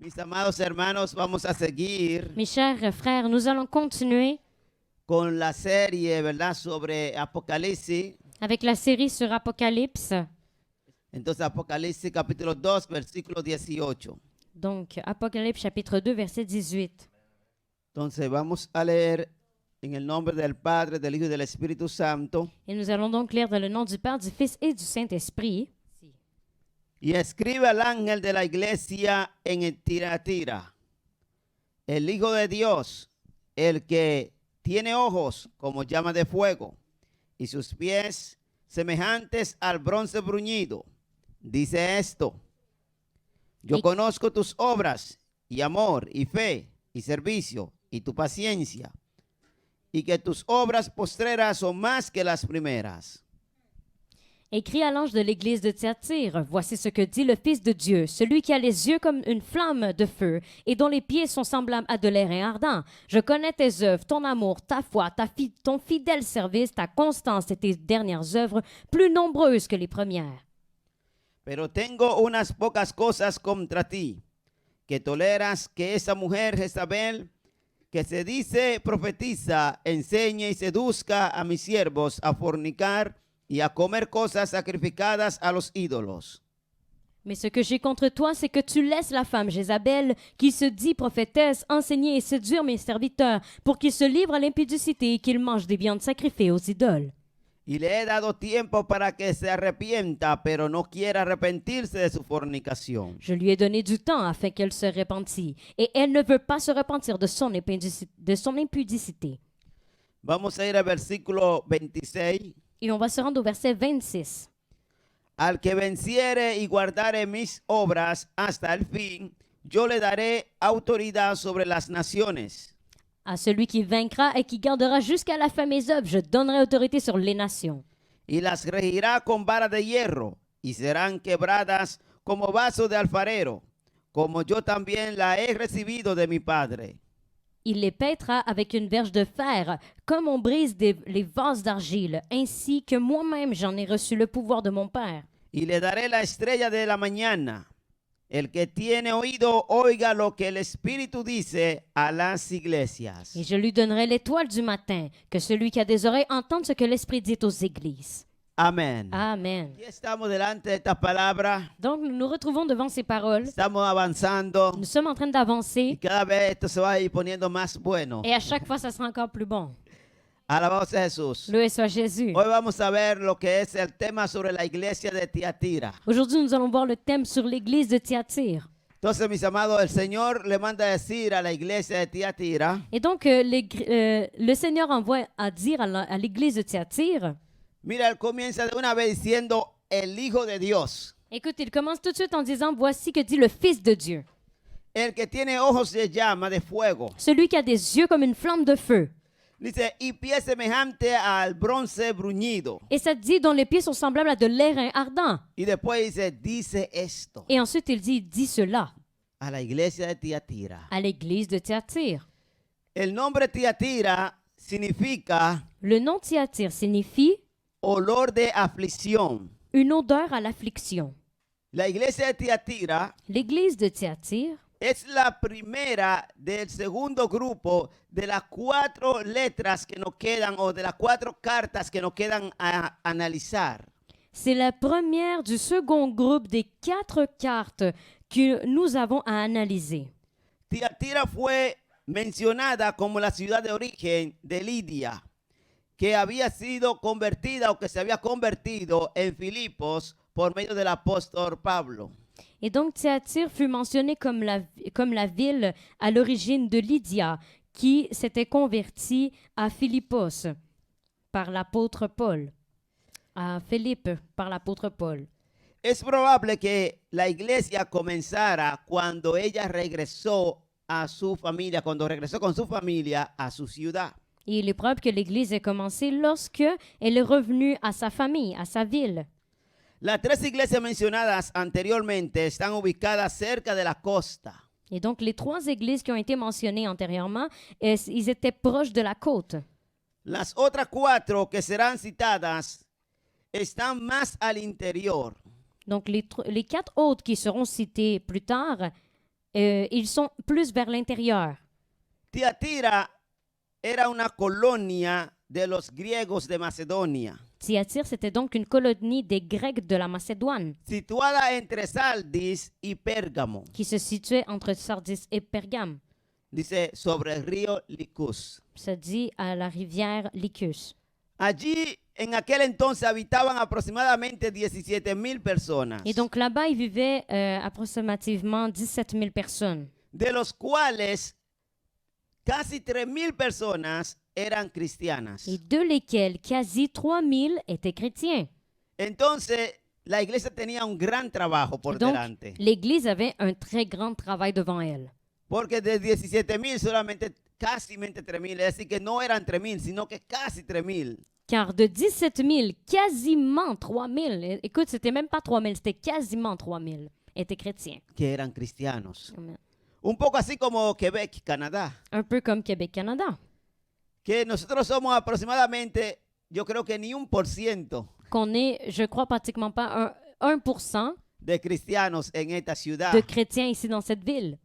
Mis amados hermanos, vamos a seguir Mes chers frères, nous allons continuer con la serie, ¿verdad?, sobre Apocalipsis. avec la série sur Apocalypse. Entonces, Apocalipsis capítulo 2, versículo 18. Donc, Apocalypse chapitre 2, verset 18. Entonces, vamos a leer en el nombre del Padre, del Hijo y del Espíritu Santo. Et nous allons donc lire dans le nom du Père, du Fils et du Saint-Esprit. Y escribe al ángel de la iglesia en Tiatira, el Hijo de Dios, el que tiene ojos como llama de fuego y sus pies semejantes al bronce bruñido. Dice esto: yo conozco tus obras y amor y fe y servicio y tu paciencia, y que tus obras postreras son más que las primeras. Écrit à l'ange de l'église de Thyatire, voici ce que dit le Fils de Dieu, celui qui a les yeux comme une flamme de feu et dont les pieds sont semblables à de l'airain ardent. Je connais tes œuvres, ton amour, ta foi, ton fidèle service, ta constance et tes dernières œuvres, plus nombreuses que les premières. Pero tengo unas pocas cosas contra ti, que toleras que esa mujer Jezabel, que se dice profetiza, enseñe y seduzca a mis siervos a fornicar y a comer cosas sacrificadas a los ídolos. Mais ce que j'ai contre toi, c'est que tu laisses la femme Jézabel, qui se dit prophétesse, enseigner et séduire mes serviteurs, pour qu'ils se livrent à l'impudicité et qu'ils mangent des viandes sacrifiées aux idoles. Y le he dado tiempo para que se arrepienta, pero no quiere arrepentirse de su fornicación. Je lui ai donné du temps afin qu'elle se repentît, et elle ne veut pas se repentir de son impudicité. Vamos a ir al versículo 26. Et on va se rendre au verset 26. Al que venciere y guardare mis obras hasta el fin, yo le daré autoridad sobre las naciones. À celui qui vaincra et qui gardera jusqu'à la fin mes œuvres, je donnerai autorité sur les nations. Y las regirá con vara de hierro, y serán quebradas como vaso de alfarero, como yo también la he recibido de mi Padre. Il les pètera avec une verge de fer, comme on brise les vases d'argile, ainsi que moi-même j'en ai reçu le pouvoir de mon Père. Y le daré la estrella de la mañana. El que tiene oído, oiga lo que el Espíritu dice a las iglesias. Et je lui donnerai l'étoile du matin, que celui qui a des oreilles entende ce que l'Esprit dit aux églises. Amén. Amen. Aquí estamos delante de esta palabra. Donc nous nous retrouvons devant ces paroles. Estamos avanzando. Nous sommes en train Y d'avancer, cada vez esto se va a ir poniendo más bueno. et à chaque fois ça sera encore plus bon. Alabado sea Jesús. Loué soit Jésus. Hoy vamos a ver lo que es el tema sobre la iglesia de Tiatira. Aujourd'hui, nous allons voir le thème sur l'église de Thyatire. Entonces, mis amados, el Señor le manda a decir a la iglesia de Tiatira, Et donc, le Seigneur envoie à dire à l'église de Thyatire. mira, él comienza de una vez diciendo el Hijo de Dios, Écoute, il commence tout de suite en disant, voici que dit le Fils de Dieu, el que tiene ojos de llama, de fuego. celui qui a des yeux comme une flamme de feu. Dice, y pie semejante al bronce bruñido. Et ça dit, dont les pieds sont semblables à de l'airain ardent. Y después dice esto, Et ensuite, il dit cela a la iglesia de Tiatira. à l'église de Thyatire. El nombre Tiatira significa Le nom Thyatire signifie olor de aflicción. une odeur à l'affliction. La iglesia de Tiatira L'église de Thyatire es la primera del segundo grupo de las 4 letras que nos quedan o de las 4 cartas que nos quedan a analizar. c'est la première du second groupe des 4 cartes que nous avons à analyser. Tiatira fue mencionada como la ciudad de origen de Lidia, que había sido convertida o que se había convertido en Filipos por medio del apóstol Pablo. Et donc Thyatire fut mentionnée comme la ville à l'origine de Lydia, qui s'était convertie à Philippos par l'apôtre Paul. À Philippe par l'apôtre Paul. Es probable que la iglesia comenzara cuando ella regresó a su familia, cuando regresó con su familia a su ciudad. Et il est probable que l'Église ait commencé lorsque elle est revenue à sa famille, à sa ville. Las 3 iglesias mencionadas anteriormente están ubicadas cerca de la costa. Et donc, les 3 églises qui ont été mentionnées antérieurement, ils étaient proches de la côte. Las otras 4 que serán citadas están más al interior. Donc, les 4 autres qui seront citées plus tard ils sont plus vers l'intérieur. Tiatira era una colonia de los griegos de Macedonia, Thyatire, c'était donc une colonie des Grecs de la Macédoine situada entre Sardis y Pérgamo, qui se situait entre Sardis et Pergame. dice, sobre el río Licus. Ça dit à la rivière Lycus. Allí en aquel entonces habitaban aproximadamente 17,000 personas, Et donc là-bas, il vivait approximativement 17 000 personnes, de los cuales casi 3,000 personas eran cristianas. et de lesquels quasi 3 000 étaient chrétiens. Entonces, la iglesia tenía un gran trabajo por Donc, delante, l'Église avait un très grand travail devant elle. porque de 17,000 solamente casi 3,000, es decir, que no eran 3,000, sino que casi 3,000. Car de 17 000, quasiment 3 000, écoute, c'était même pas 3 000, c'était quasiment 3 000 étaient chrétiens. Que eran cristianos. Amen. Un poco así como Quebec, Canadá, Un peu comme Québec-Canada, que nosotros somos aproximadamente, yo creo que ni 1% qu'on est, je crois, pratiquement pas 1% de cristianos en esta ciudad. de chrétiens ici dans cette ville.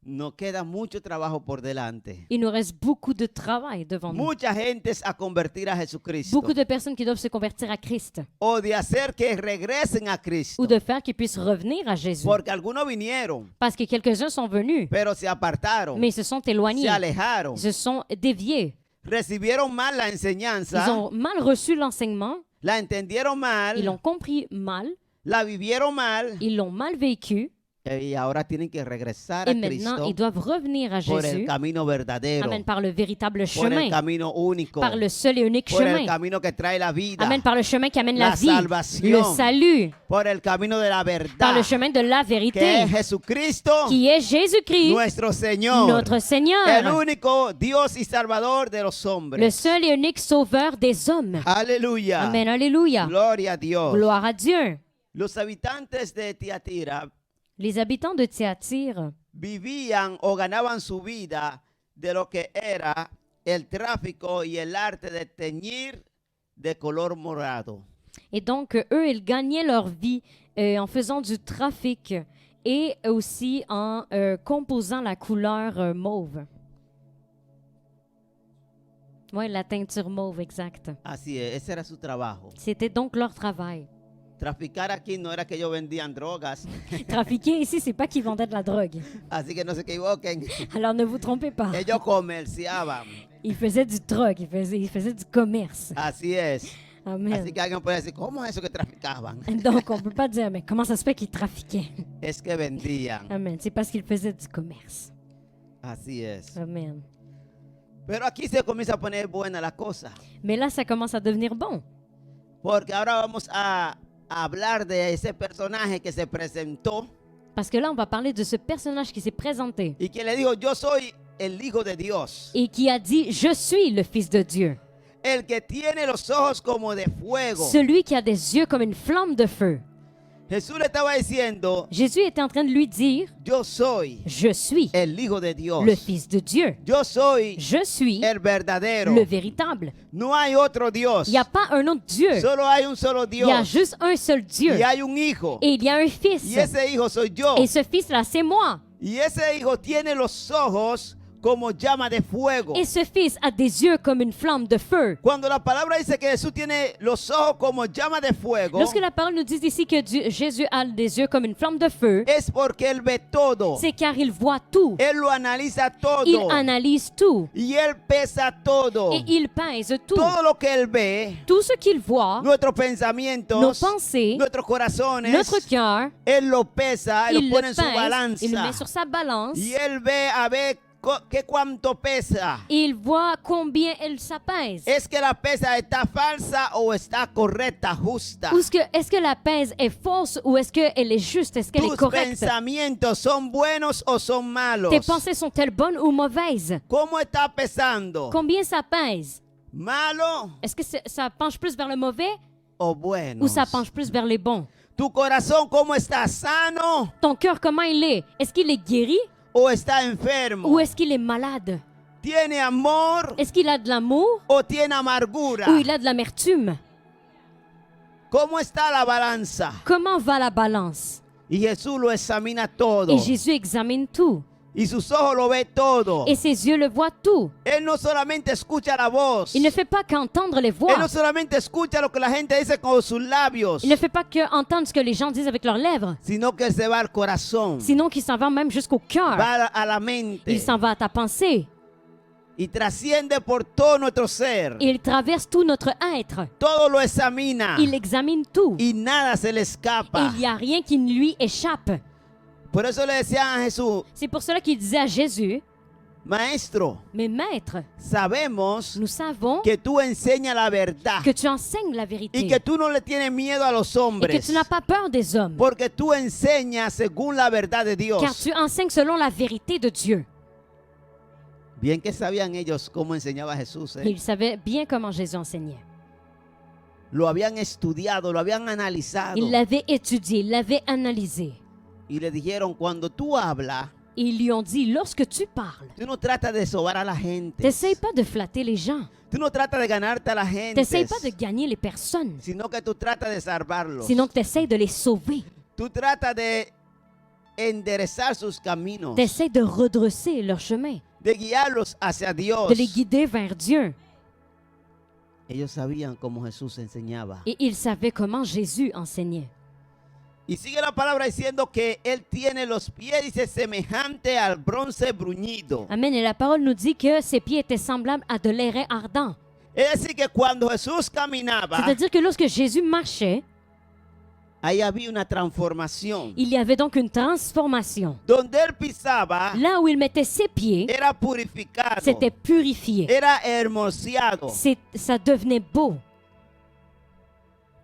Nos queda mucho trabajo por delante. Il nous reste beaucoup de travail devant nous. Mucha gente a convertir a Jesucristo, Beaucoup de personnes qui doivent se convertir à Christ o de hacer que regresen a Cristo, ou de faire qu'ils puissent revenir à Jésus. porque algunos vinieron, Parce que quelques-uns sont venus, pero se apartaron, mais ils se sont se éloignés, alejaron, ils se sont déviés. recibieron mal la Ils enseñanza, ont mal reçu l'enseignement, la entendieron mal, ils l'ont compris mal, la vivieron mal, ils l'ont mal vécu, y ahora tienen que regresar et a maintenant Cristo ils doivent revenir à por el Jésus. camino verdadero, Amen, par le véritable por el chemin, camino único, par le seul et unique por el chemin. camino que trae la vida, Amen, par le chemin qui amène la la vie, salvación, le salut, por el camino de la par verdad, le chemin de la que vérité, es Jesucristo, qui est Jésus-Christ, nuestro Señor, notre el Seigneur, único Dios y Salvador de los le hombres. seul et unique sauveur des hommes. Aleluya. Amen, alléluia. Gloria a Dios. Gloire à Dieu. Los habitantes de Tiatira Les habitants de Thyatire vivían o ganaban su vida de lo que era el tráfico y el arte de teñir de color morado. et donc eux, ils gagnaient leur vie en faisant du trafic et aussi en composant la couleur mauve. Oui, la teinture mauve, exact. Así es, ese era su trabajo. C'était donc leur travail. Traficar aquí no era que ellos vendían drogas, Trafiquer ici, c'est pas qu'ils vendaient de la drogue. así que no se equivoquen. Alors ne vous trompez pas. Ellos comerciaban. Ils faisaient du drogue, ils faisaient du commerce. Así es. Amen. Así que alguien puede decir, ¿cómo es eso que traficaban? Donc on peut pas dire, mais comment ça se fait qu'ils trafiquaient? Es que vendían. Amen. C'est parce qu'ils faisaient du commerce. Así es. Amen. Pero aquí se comienza a poner buena la cosa, Mais là, ça commence à devenir bon. porque ahora vamos a hablar de ese personaje que se presentó Parce que là, on va parler de ce personnage qui s'est présenté y que le dijo, yo soy el Hijo de Dios, et qui a dit, je suis le Fils de Dieu. el que tiene los ojos como de fuego. Celui qui a des yeux comme une flamme de feu. Jesús le estaba diciendo, Jésus était en train de lui dire, yo soy je suis el Hijo de Dios, le Fils de Dieu. yo soy Je suis el verdadero. le véritable. No hay otro Dios, Il n'y a pas un autre Dieu. solo hay un solo Il y a Dios juste un seul Dieu. y hay un Hijo, Et il y a un Fils. y ese Hijo soy yo, Et ce Fils-là, c'est moi. y ese Hijo tiene los ojos como llama de fuego. Et ce Fils a des yeux comme une flamme de feu. Cuando la palabra dice que Jesús tiene los ojos como llama de fuego, Lorsque la parole nous dit ici que Jésus a des yeux comme une flamme de feu, es porque Él ve todo. c'est car il voit tout. Él lo analiza todo. Il analyse tout. Y Él pesa todo. Et il pèse tout. Todo lo que Él ve, Tout ce qu'il voit, nuestros pensamientos, nos pensées, nuestros corazones, notre cœur, Él lo pesa, Él il lo le pone en su pèse, balanza. il le met sur sa balance Y Él ve a ver que cuánto pesa. et il voit combien ça pèse. Es que la pesa está falsa o está correcta, justa. Est-ce que la pèse est fausse ou est-ce qu'elle est juste? Est-ce qu'elle est Tus correcte? pensamientos son buenos o son malos. Tes pensées sont-elles bonnes ou mauvaises? ¿Cómo está pesando? Combien ça pèse? ¿Malo Est-ce que ça penche plus vers le mauvais o bueno? ou ça penche plus vers les bons? ¿Tu corazón cómo está? ¿Sano Ton cœur, comment il est? Est-ce qu'il est guéri o está enfermo? ou est-ce qu'il est malade? ¿Tiene amor Est-ce qu'il a de l'amour o tiene amargura? ou il a de l'amertume? ¿Cómo está la balanza? Comment va la balance? Y Jesús lo examina todo. Et Jésus examine tout. Y sus ojos lo ven todo. Et ses yeux le voient tout. Él no solamente escucha la voz. Il ne fait pas qu'entendre les Él voix. no solamente escucha lo que la gente dice con sus labios, Il ne fait pas qu'entendre ce que les gens disent avec leurs lèvres. sino que él se va al corazón, Sinon qu'il s'en va même jusqu'au cœur. va a la mente Il s'en va à ta pensée. y trasciende por todo nuestro ser. Il traverse tout notre être. Todo lo examina Il examine tout. y nada se le Et escapa. il n'y a rien qui lui échappe. Por eso le decían a Jesús, C'est pour cela qu'il disait à Jésus, Maestro, mais maître, sabemos nous savons que tú enseñas la verdad que tu enseignes la y vérité que tú no le tienes miedo a los et que hombres, tu n'as pas peur des hommes, porque tú enseñas según la verdad de Dios. car tu enseignes selon la vérité de Dieu. Bien que sabían ellos cómo enseñaba Jesús, Et ils savaient bien comment Jésus enseignait. Lo habían estudiado, lo habían analizado. Ils l'avaient étudié, ils l'avaient analysé. Y le dijeron, cuando tú hablas, Et ils lui ont dit, lorsque tu parles, tú no tratas de sobar a la gente. t'essayes pas de flatter les gens, Tú no tratas de ganarte a la gente. t'essayes pas de gagner les personnes, Sino que tú tratas de salvarlos. sinon t'essayes de les sauver, Tú tratas de enderezar sus caminos. t'essayes de redresser leur chemin, De guiarlos hacia Dios. de les guider vers Dieu. Ellos sabían cómo Jesús enseñaba. Et ils savaient comment Jésus enseignait. Y sigue la palabra diciendo que Él tiene los pies, dice, semejante al bronce bruñido. Amen. Et la parole nous dit que ses pieds étaient semblables à de l'airain ardent. Es decir, que cuando Jesús caminaba, C'est-à-dire que lorsque Jésus marchait, ahí había una transformación. il y avait donc une transformation. Donde Él pisaba, Là où il mettait ses pieds, era purificado, c'était purifié. era hermoseado, Ça devenait beau,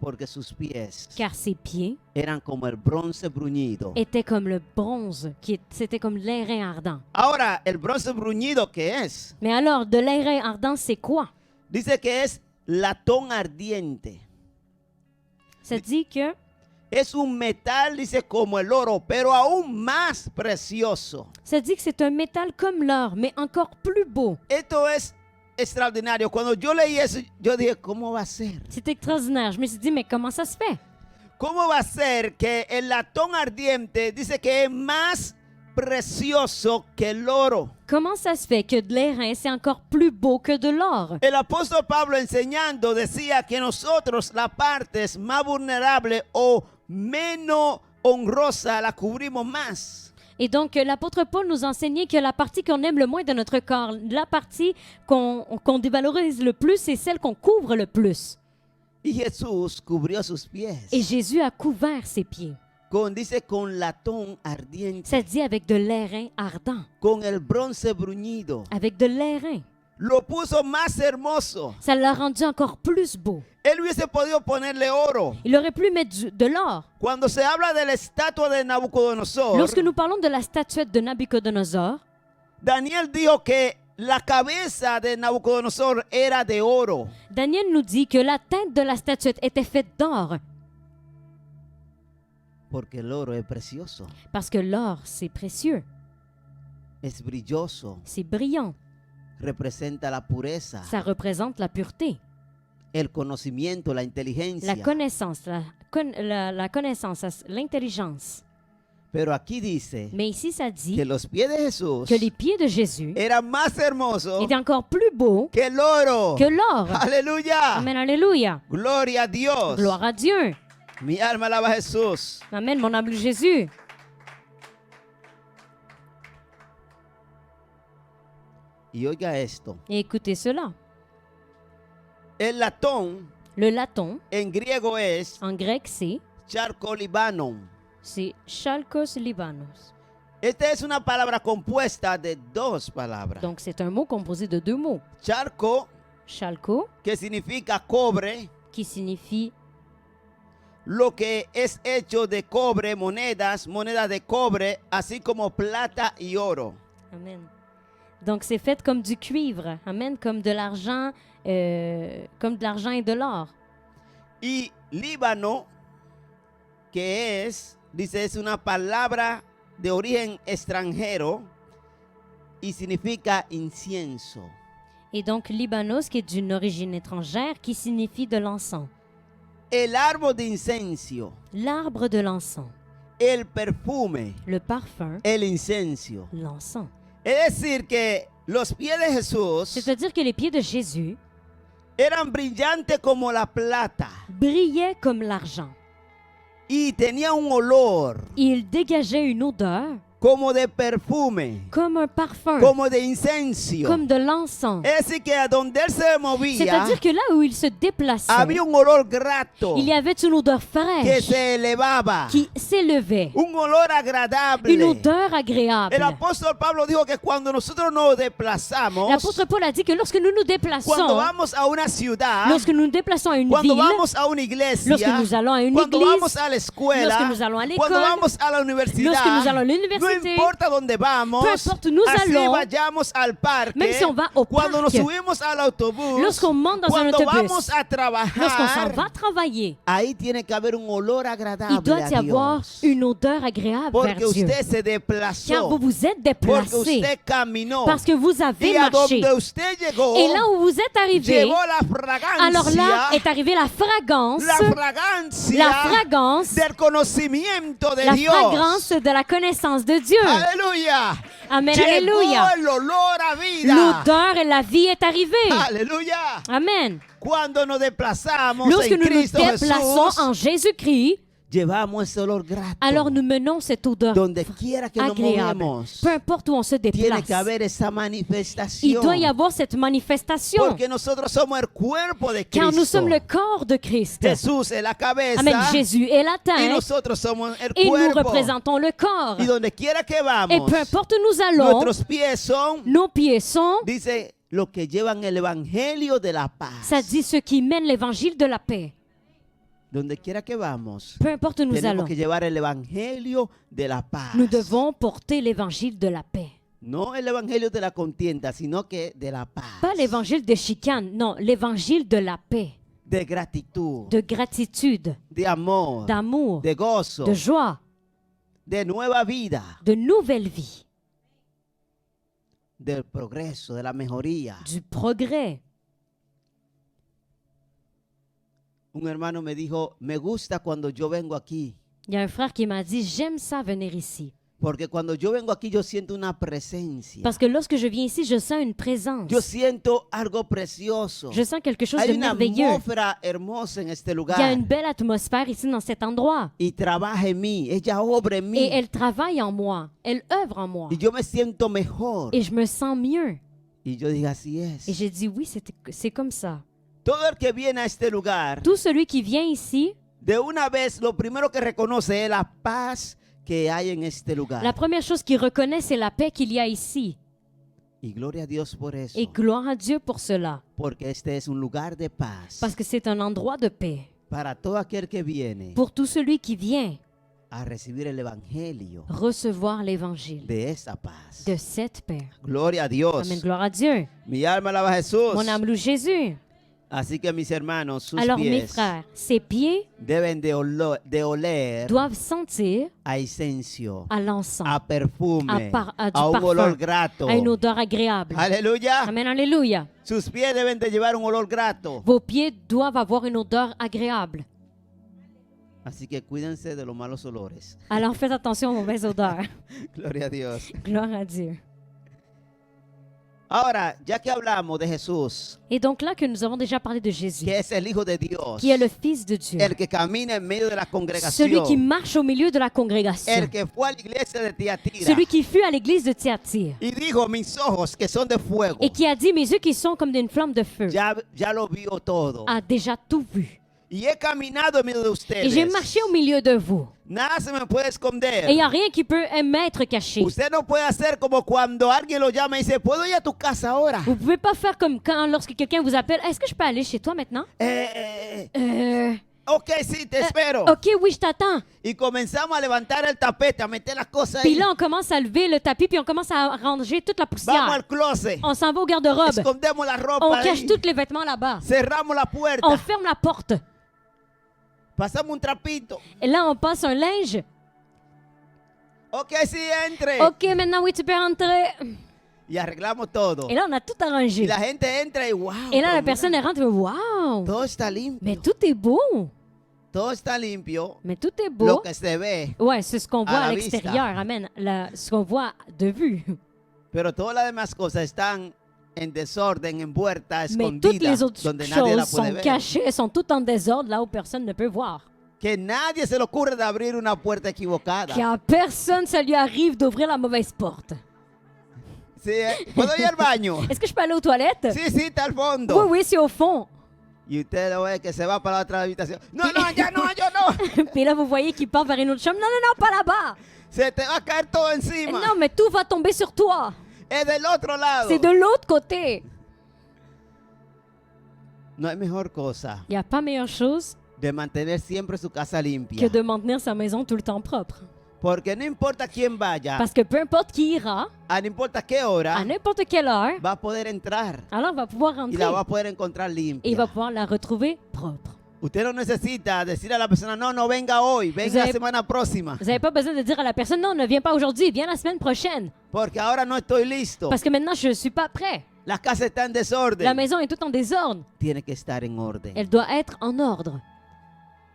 porque sus pies car ses pieds eran como el bronce bruñido. étaient comme le bronze, c'était comme l'airain ardent. Ahora, el bronce bruñido, ¿qué es? Mais alors, de l'airain ardent, c'est quoi? Dice que es latón ardiente. Ça dit que Es un metal, dice, como el oro, pero aún más precioso. ça dit que c'est un métal comme l'or, mais encore plus beau. Esto es extraordinario. Cuando yo leí eso, yo dije, ¿cómo va a ser? C'est extraordinaire. Je me suis dit, mais comment ça se fait? ¿Cómo va a ser que el latón ardiente dice que es más precioso que el oro? Comment ça se fait que de l'airain, c'est encore plus beau que de l'or? El apóstol Pablo enseñando decía que nosotros la parte más vulnerable o menos honrosa la cubrimos más. Et donc, l'apôtre Paul nous enseignait que la partie qu'on aime le moins de notre corps, la partie qu'on dévalorise le plus, c'est celle qu'on couvre le plus. Y Jesús cubrió sus pies. Et Jésus a couvert ses pieds. Dice con latón ardiente, Ça dit avec de l'airain ardent, con el bronce bruñido. avec de l'airain. Lo puso más hermoso. Ça l'a rendu encore plus beau. Él hubiese podido ponerle oro. Il aurait pu mettre de l'or. Cuando se habla de la estatua de Nabucodonosor, Lorsque nous parlons de la statuette de Nabucodonosor, Daniel dijo que la cabeza de Nabucodonosor era de oro. Daniel nous dit que la tête de la statuette était faite d'or, Porque el oro es precioso, parce que l'or, c'est précieux, es brilloso, c'est brillant, representa la pureza, ça représente la pureté, el conocimiento, la inteligencia. la connaissance, la connaissance, l'intelligence. Pero aquí dice Mais ici, ça dit que los pies de Jesús que les pieds de Jésus eran más hermosos étaient encore plus beaux que el oro. que l'or. Aleluya. Amen, alléluia. Gloria a Dios. Gloire à Dieu. Mi alma alaba a Jesús. Amen, mon âme loue Jésus. Y oiga esto. Et écoutez cela. El latón Le laton, en griego es en grec, c'est charcolibanon. chalkos libanos. Esta es una palabra compuesta de dos palabras. Donc, c'est un mot composé de deux mots. Charco, Chalco, que significa cobre, qui signifie lo que es hecho de cobre, monedas de cobre, así como plata y oro. Amen. Donc, c'est fait comme du cuivre. Amen. Comme de l'argent, et de l'or. Y Líbano, que dice, es una palabra de origen extranjero y significa incienso. Et donc, Libanos, qui est d'une origine étrangère, qui signifie de l'encens. El árbol de incencio L'arbre de l'encens. el perfume, le parfum, el incenso. l'encens. Es decir, que los pies de Jesús C'est-à-dire que les pieds de Jésus eran brillantes como la plata brillaient comme l'argent. y tenía un olor Il dégageait une odeur como de perfume, comme un parfum, como de incenso. comme de l'encens. Es decir, que a donde él se movía C'est-à-dire que là où il se déplaçait, había un olor grato il y avait une odeur que fraîche se elevaba, qui s'élevait, un olor agradable. une odeur El agréable. apóstol Pablo dijo que cuando nosotros nos desplazamos, L'apôtre Paul a dit que lorsque nous nous cuando déplaçons, vamos a una ciudad, lorsque nous nous déplaçons à une cuando ville, vamos a una iglesia, lorsque nous allons à une cuando église, vamos a la escuela, lorsque nous allons à l'école, cuando vamos a la universidad, lorsque nous allons à no l'université, importa dónde vamos, peu importe où nous así allons, vayamos al parque, même si on va au cuando nos parc, subimos al autobús, lorsqu'on monte dans un cuando autobus, vamos a lorsqu'on s'en trabajar, va travailler, ahí tiene que haber un olor il agradable doit y a avoir Dios. une odeur agréable Porque vers Dieu. usted se Car desplazó, vous vous êtes porque déplacé, usted caminó, parce que vous avez y a marché. donde usted llegó, Et là où vous êtes arrivé, llevó la fragancia, alors là est arrivée la fragrance del conocimiento de la Dios. fragrance de la connaissance de Dieu. Aleluya. Amen, Llegó alléluia. el olor a vida. L'odeur et la vie est arrivée. Aleluya. Amen. Cuando nos desplazamos Lorsque en nous nous Cristo déplaçons Jesús, en Jésus-Christ, llevamos ese olor grato. alors nous menons cette odeur Donde quiera que nos agréable. movemos, Peu importe où on se tiene déplace, que haber esa il manifestación. doit y avoir cette manifestation. Porque nosotros somos el cuerpo de Car nous Cristo. sommes le corps de Christ. Jesús es la cabeza. Amen. Jésus est la Y tête nosotros somos el et nous cuerpo. représentons le corps. Y donde quiera que Et vamos, peu importe où nous allons, nuestros pies son, nos pieds sont, dice, los que llevan el evangelio de la paz. ça dit ceux qui mènent l'évangile de la paix. Donde quiera que vamos, Peu importe où nous tenemos allons, que llevar el evangelio de la paz. nous devons porter l'évangile de la paix. No el evangelio de la contienda, sino que de la paz. Pas l'évangile de chicane, non, l'évangile de la paix, De gratitud, de gratitude, de amor, d'amour, de gozo, de joie, de nueva vida, de nouvelle vie, del progreso, de la mejoría. du progrès. Un hermano me dijo, me gusta cuando yo vengo aquí, Il y a un frère qui m'a dit, j'aime ça venir ici. porque cuando yo vengo aquí yo siento una presencia. Parce que lorsque je viens ici, je sens une présence. Yo siento algo precioso. Je sens quelque chose Hay de una merveilleux. atmósfera hermosa en este Il y a lugar. une belle atmosphère ici dans cet endroit. Y trabaja en mí, ella obra en Et mí. elle travaille en moi. Elle œuvre en moi. Y yo me siento mejor. Et je me sens mieux. Y yo dije, así Et es. j'ai dit, oui, c'est comme ça. Todo el que viene a este lugar, Tout celui qui vient ici, de una vez, lo primero que reconoce es la paz que hay en este lugar. la première chose qu'il reconnaît, c'est la paix qu'il y a ici. Y gloria a Dios por eso. Et gloire à Dieu pour cela. Porque este es un lugar de paz. Parce que c'est un endroit de paix. Para todo aquel que viene Pour tout celui qui vient a recibir el evangelio recevoir l'évangile de esa paz. de cette paix. Gloria a Dios. Amen, gloire à Dieu. Mi alma alaba a Jesús. Mon âme loue Jésus. Así que mis hermanos, sus Alors mes pies frères, ses pieds deben de oler doivent sentir a incenso, à l'encens, a perfume, à du a un olor parfum, grato. à une odeur agréable. Aleluya. Amen, alléluia. Sus pies deben de llevar un olor grato. Vos pieds doivent avoir une odeur agréable. Así que cuídense de los malos olores. Alors faites attention aux mauvaises odeurs. Gloria a Dios. Gloire à Dieu. Ahora, ya que hablamos de Jesús, Et donc là que nous avons déjà parlé de Jésus, que es el Hijo de Dios, qui est le Fils de Dieu, el que camina en medio de la celui congregación, qui marche au milieu de la congrégation, el que fue a la iglesia de Tiatira celui qui fut à l'église de Thyatire y dijo, mis ojos que son de fuego, et qui a dit, mes yeux qui sont comme d'une flamme de feu, ya lo vio todo. a déjà tout vu. Y he caminado en medio de Et j'ai ustedes. marché au milieu de vous. Nada se me puede esconder. Et il n'y a rien qui peut m'être caché. Usted no puede hacer como cuando alguien lo llama y dice, ¿puedo ir a tu casa ahora? Vous ne pouvez pas faire comme quand, lorsque quelqu'un vous appelle, est-ce que je peux aller chez toi maintenant? Ok, sí, te espero. Ok, oui, je t'attends. Y comenzamos a levantar el tapete, a meter las cosas Puis ahí. là, on commence à lever le tapis, puis on commence à ranger toute la Vamos poussière. al closet. On s'en va au garde-robe. Escondemos la ropa On ahí. cache tous les vêtements là-bas. Cerramos la puerta. On ferme la porte. Pasamos un trapito. Et là, on passe un linge. Ok, sí, entre. Ok, maintenant, oui, tu peux rentrer. Y arreglamos todo. Et là, on a tout Y arrangé. la gente entra y wow. Et là, la pero personne mira, elle rentre et wow, todo está limpio. mais tout est beau. todo está limpio, Mais tout est lo beau. que se ve, Ouais, c'est ce qu'on voit à à la l'extérieur. Amen. Ce qu'on voit de vue. pero todas las demás cosas están en desorden, envueltas, Mais toutes les escondidas, autres donde nadie la choses puede sont ver. cachées, sont toutes en désordre, là où personne ne peut voir. Que nadie se le ocurre de abrir una puerta equivocada. Qu'à personne, ça lui arrive d'ouvrir la mauvaise porte. Sí, ¿puedo ir al baño? Est-ce que je peux aller aux toilettes? Sí, sí, está al fondo. Oui, oui, c'est au fond. Y usted lo ve que se va para la otra habitación. No, no, ya no, yo no. Puis là, vous voyez qu'il part vers une autre chambre. Non, non, non, pas là-bas. Se te va a caer todo encima. Non, mais tout va tomber sur toi. Es del otro lado. C'est de l'autre côté. No hay mejor cosa Il n'y a pas meilleure chose de mantener siempre su casa limpia. que de maintenir sa maison tout le temps propre. Porque no importa quién vaya, Parce que peu importe qui ira, a no importa qué hora, à n'importe quelle heure, va a poder entrar alors va pouvoir y rentrer la va a poder encontrar et il limpia. va pouvoir la retrouver propre. Usted no necesita decir a la persona, no, no venga hoy, venga la avez- semana próxima, Vous n'avez pas besoin de dire à la personne, non, ne viens pas aujourd'hui, viens la semaine prochaine. porque ahora no estoy listo. Parce que maintenant, je ne suis pas prêt. La casa está en La desorden. maison est toute en désordre. Tiene que estar en orden. Elle doit être en ordre.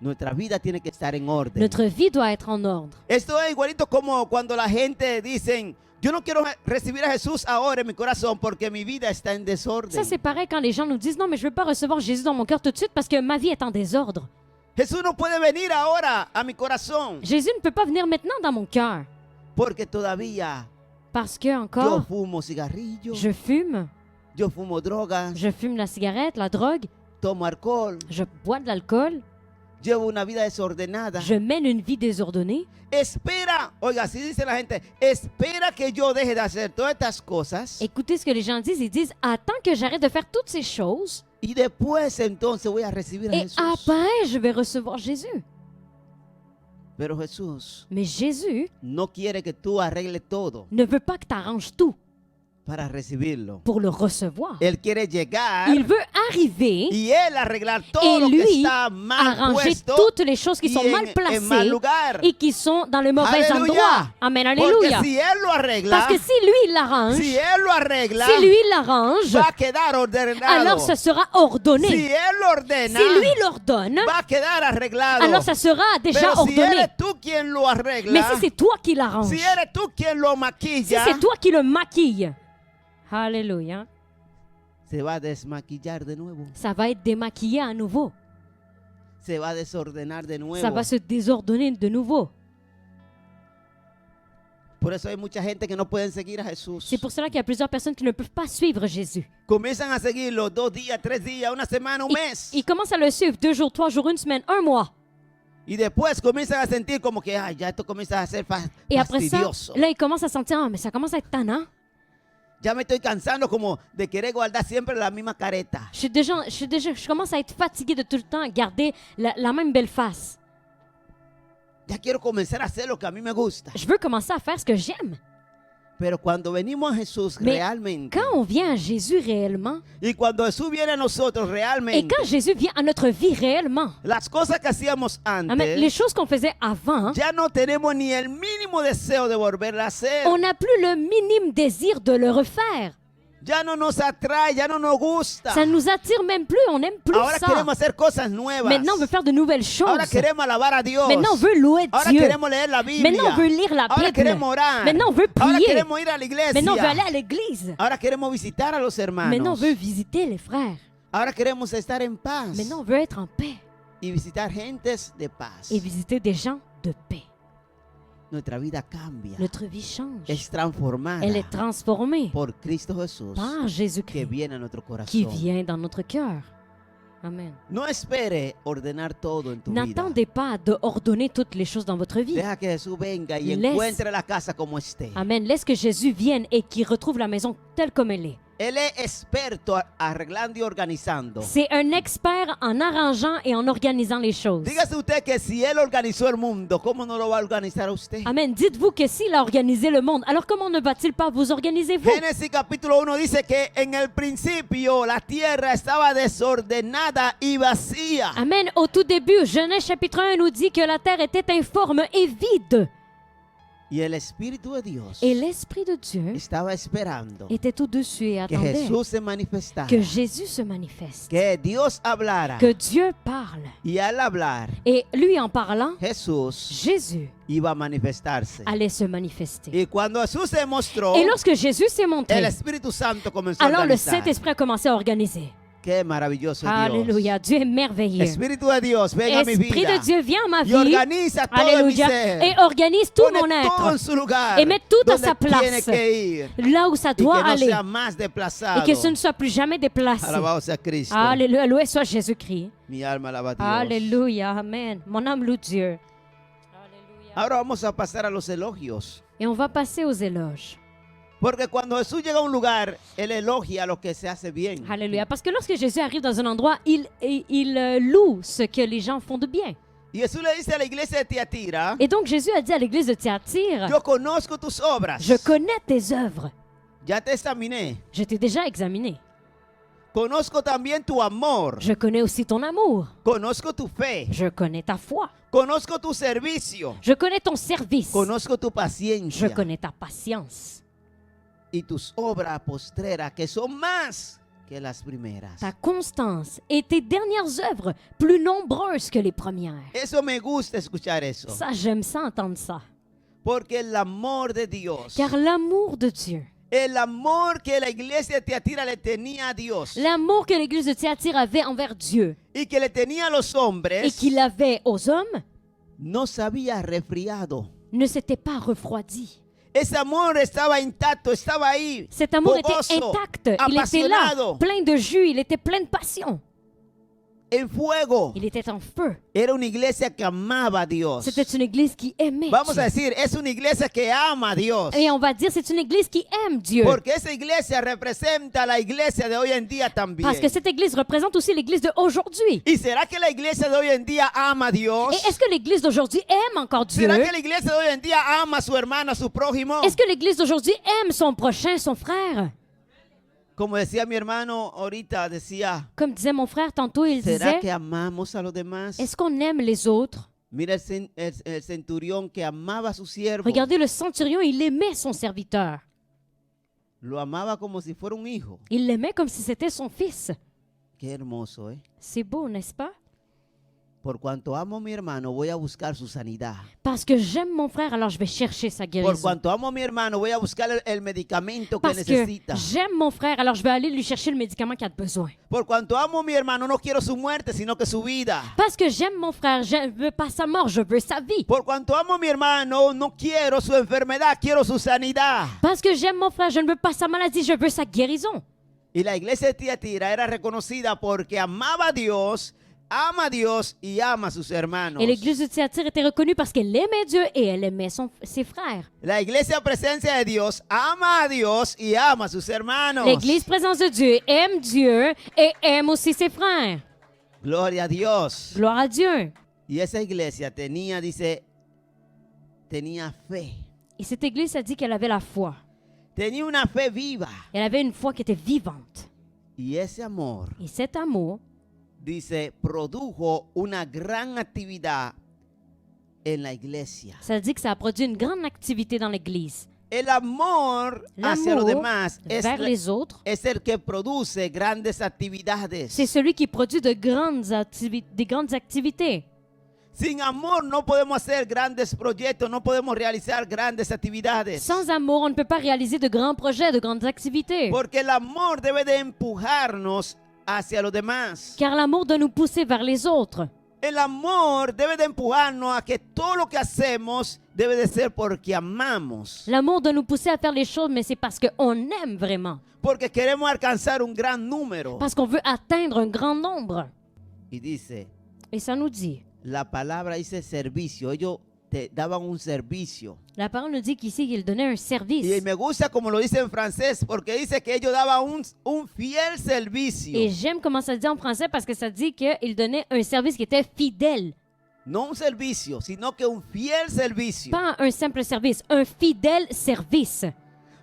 Nuestra vida tiene que estar en orden. Notre vie doit être en ordre. Esto es igualito como cuando la gente dicen, yo no quiero recibir a Jesús ahora en mi corazón porque mi vida está en desorden. Ça, c'est pareil quand les gens nous disent, non, mais je ne veux pas recevoir Jésus dans mon cœur tout de suite parce que ma vie est en désordre. Jesús no puede venir ahora a mi corazón Jésus ne peut pas venir maintenant dans mon cœur porque todavía parce que yo encore, fumo cigarrillo, je fume. yo fumo drogas, Je fume la cigarette, la drogue. tomo alcohol, Je bois de l'alcool. llevo una vida desordenada. Je mène une vie désordonnée. Espera, oiga, así dice la gente, espera que yo deje de hacer todas estas cosas Écoutez ce que les gens disent. Ils disent, attends que j'arrête de faire toutes ces choses y después entonces voy a recibir a et Jesús. après, je vais recevoir Jésus. Pero Jesús Mais Jésus no quiere que tú arregles todo ne veut pas que tu arranges tout para recibirlo. pour le recevoir. Él quiere llegar Il veut arriver y él arreglar todo et lo que lui está mal arranger puesto toutes les choses qui y sont mal en mal placées lugar. et qui sont dans le mauvais Alléluia. endroit. Amen, Porque alléluia. si él lo arregla, Parce que si lui il l'arrange, si él lo arregla, si lui il l'arrange, va a quedar ordenado. alors ça sera ordonné. Si él lo ordena, Si lui l'ordonne, va a quedar arreglado. alors ça sera déjà Pero si ordonné. eres tú quien lo arregla, Mais si c'est toi qui l'arrange, si eres tú quien lo si maquilla, c'est toi qui le maquille, alléluia, se va a desmaquillar de nuevo. ça va être démaquillé à nouveau. Se va a desordenar de nuevo. Ça va se désordonner de nouveau. Por eso hay mucha gente que no pueden seguir a Jesús. C'est pour cela qu'il y a plusieurs personnes qui ne peuvent pas suivre Jésus. Comienzan a seguirlo 2 días, 3 días, una semana, un mes. Ils commencent à le suivre 2 jours, 3 jours, 1 semaine, 1 mois. Y después comienzan a sentir como que, ay, ya esto comienza a ser Et après ça, fastidioso. là, ils commencent à sentir, ah, mais ça commence à être tannant. Ya me estoy cansando como de querer guardar siempre la misma careta. Je commence à être fatigué de tout le temps garder la même belle face. Ya quiero comenzar a hacer lo que a mí me gusta. Je veux commencer à faire ce que j'aime. Pero cuando venimos a Jesús Mais realmente, quand on vient à Jésus réellement, y cuando Jesús viene a nosotros et realmente, quand Jésus vient à notre vie réellement, las cosas que hacíamos amen, les antes, choses qu'on faisait avant, ya no tenemos ni el mínimo deseo de volverla a hacer. on n'a plus le minime désir de le refaire. Ya no nos atrae, ya no nos gusta. Ça ne nous attire même plus, on n'aime plus Ahora ça. queremos hacer cosas nuevas. Maintenant, on veut faire de nouvelles choses. Ahora queremos alabar a Dios. Maintenant, on veut louer Ahora Dieu. queremos leer la Biblia. Maintenant, on veut lire la Ahora Bible. queremos orar. Maintenant, on veut Ahora prier. queremos ir a la iglesia. Maintenant, on veut aller à l'église. Ahora queremos visitar a los hermanos. Maintenant, on veut visiter les frères. Ahora queremos estar en paz Maintenant, on veut être en paix y visitar gentes de paz. et visiter des gens de paix. Nuestra vida cambia. Notre vie change. Es transformada Elle est transformée por Cristo Jesús par que Jésus-Christ viene a nuestro qui corazón. vient dans notre cœur. Amen. No espere ordenar todo en tu vida. N'attendez pas de ordonner toutes les choses dans votre vie. Deja que Jesús venga y Laisse- encuentre la casa como esté. Amen. Laisse que Jésus vienne et qu'il retrouve la maison telle comme elle est. Él es experto arreglando y organizando. C'est un expert en arrangeant et en organisant les choses. Dígase usted que si Él organizó el mundo, ¿cómo no lo va a organizar a usted? Amen. Dites-vous que s'il a organisé le monde, alors comment ne va-t-il pas vous organiser vous? Génesis capítulo 1 dice que en el principio la tierra estaba desordenada y vacía. Amen. Au tout début, Genèse chapitre 1 nous dit que la terre était informe et vide. Y el Espíritu de Dios Et l'Esprit de Dieu estaba esperando était au-dessus et que attendait Jesús se manifestara, que Jésus se manifeste, que Dios hablara. que Dieu parle. Y al hablar, Et lui, en parlant, Jesús Jésus iba a manifestarse. allait se manifester. Y cuando Jesús se mostró, Et lorsque Jésus s'est montré, el Espíritu Santo comenzó a alors le organizar. Saint-Esprit a commencé à organiser. Qué maravilloso es Alléluia, Dieu est merveilleux. Dios. Espíritu de Dios, ven a mi Esprit vida de Dieu, viens à ma y vie. organiza todo mi Alléluia. ser. Et organise tout Pone mon todo en être. su lugar, Et met tout à donde sa tiene place. que ir, Là où ça y doit que no aller. sea más Et desplazado. que ce ne soit plus jamais déplacé. Alabado sea Cristo. Alléluia, loué soit Jésus-Christ. Mi alma alaba a Dios. Alléluia, amen. Mon âme loue Dieu. Alléluia. Ahora vamos a pasar a los elogios. Et on va passer aux éloges. Porque cuando Jesús llega a un lugar, Él elogia lo que se hace bien. Alléluia. Parce que lorsque Jésus arrive dans un endroit, il loue ce que les gens font de bien. Y Jesús le dice a la iglesia de Tiatira, Et donc Jésus a dit à l'église de Thyatire, yo conozco tus obras. je connais tes œuvres. Ya te examiné. Je t'ai déjà examiné. Conozco también tu amor. Je connais aussi ton amour. Conozco tu fe. Je connais ta foi. Conozco tu servicio. Je connais ton service. Conozco tu Je paciencia. connais ta patience. Y tus obras postreras, que son más que las primeras. Ta constance et tes dernières œuvres plus nombreuses que les premières. Eso me gusta escuchar eso. Ça, j'aime ça, entendre ça. Porque el amor de Dios, Car l'amour de Dieu, el amor que la iglesia de Tiatira le tenía a Dios l'amour que l'église de Thyatire avait envers Dieu y que le tenía a los et hombres, qu'il avait aux hommes, no se había resfriado. ne s'était pas refroidi. Ese amor estaba intacto, estaba ahí, Cet amour fogoso, était intact. Il était là, apasionado, plein de jus, il était plein de passion. en fuego. Il était en feu. Era una iglesia que amaba a Dios. C'était une église qui aimait Vamos Dieu. a decir, es una iglesia que ama a Dios. Et on va dire c'est une église qui aime Dieu. Porque esa iglesia representa a la iglesia de hoy en día también. Parce que cette église représente aussi l'église d'aujourd'hui. ¿Y será que la iglesia de hoy en día ama a Dios? Et est-ce que l'église d'aujourd'hui aime encore Dieu? ¿Será que la iglesia de hoy en día ama a su hermano, a su prójimo? Est-ce que l'église d'aujourd'hui aime son prochain, son frère? Como decía mi hermano ahorita, decía, Comme disait mon frère tantôt, il ¿será disait, que amamos a los demás? est-ce qu'on aime les autres? Mira el centurión que amaba a su siervo. Regardez le centurion, il aimait son serviteur. Lo amaba como si fuera un hijo. Il l'aimait comme si c'était son fils. Qué hermoso, ¿eh? C'est beau, n'est-ce pas? Por cuanto amo a mi hermano, voy a buscar su sanidad. Parce que j'aime mon frère, alors je vais chercher sa Por guérison. cuanto amo a mi hermano, voy a buscar el medicamento que Parce que necesita. j'aime mon frère, alors je vais aller lui chercher le médicament qu'il a besoin. Por cuanto amo a mi hermano, no quiero su muerte, sino que su vida. Parce que j'aime mon frère, je ne veux pas sa mort, je veux sa vie. Por cuanto amo a mi hermano, no quiero su enfermedad, quiero su sanidad. Parce que j'aime mon frère, je ne veux pas sa maladie, je veux sa guérison. Y la iglesia de Tiatira era reconocida porque amaba a Dios, ama a Dios y ama a sus hermanos. Et l'église de Thyatire était reconnue parce qu'elle aimait Dieu et elle aimait ses frères. La iglesia presencia de Dios ama a Dios y ama a sus hermanos. L'église présence de Dieu aime Dieu et aime aussi ses frères. Gloria a Dios. Gloire à Dieu. Y esa iglesia tenía, dice, tenía fe. Et cette église a dit qu'elle avait la foi. Tenía una fe viva. Elle avait une foi qui était vivante. Y ese amor, Et cet amour, dice, produjo una gran actividad en la iglesia. ça dit que ça a produit une grande activité dans l'église. El amor hacia los L'amour demás vers les autres, es el que produce grandes actividades. c'est celui qui produit des grandes activités. Sin amor no podemos hacer grandes proyectos, no podemos realizar grandes actividades. Sans amour, on ne peut pas réaliser de grands projets, de grandes activités. Porque el amor debe de empujarnos hacia los demás. Car l'amour doit nous pousser vers les autres. El amor debe de empujarnos a que todo lo que hacemos debe de ser porque amamos. L'amour doit nous pousser à faire les choses, mais c'est parce qu'on aime vraiment. Porque queremos alcanzar un gran número. Parce qu'on veut atteindre un grand nombre. Y dice, Et ça nous dit, la palabra dice servicio. Ellos te daban un servicio. la parole nous dit qu'ici, il donnait un Y service. me gusta como lo dice en francés, porque dice que ellos daban un fiel servicio. Et j'aime comment ça dit en français parce que ça dit qu'il donnait un service qui était fidèle. No un servicio, sino que un fiel servicio. Pas un simple service, un fidèle service.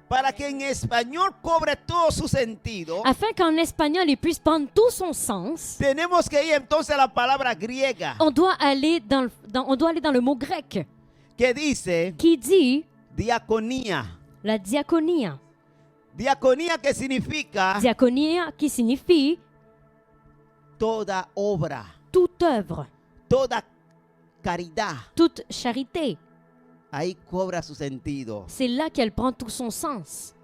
Para que en español cobre todo su sentido, Afin qu'en espagnol, il puisse prendre tout son sens, tenemos que ir entonces a la palabra griega on doit aller dans le mot grec que dice qui dit diaconía. La diaconia. Diaconía que significa Diaconia qui signifie toda obra, toute œuvre, toda caridad. toute charité. Ahí cobra su sentido. C'est là qu'elle prend tout son sens.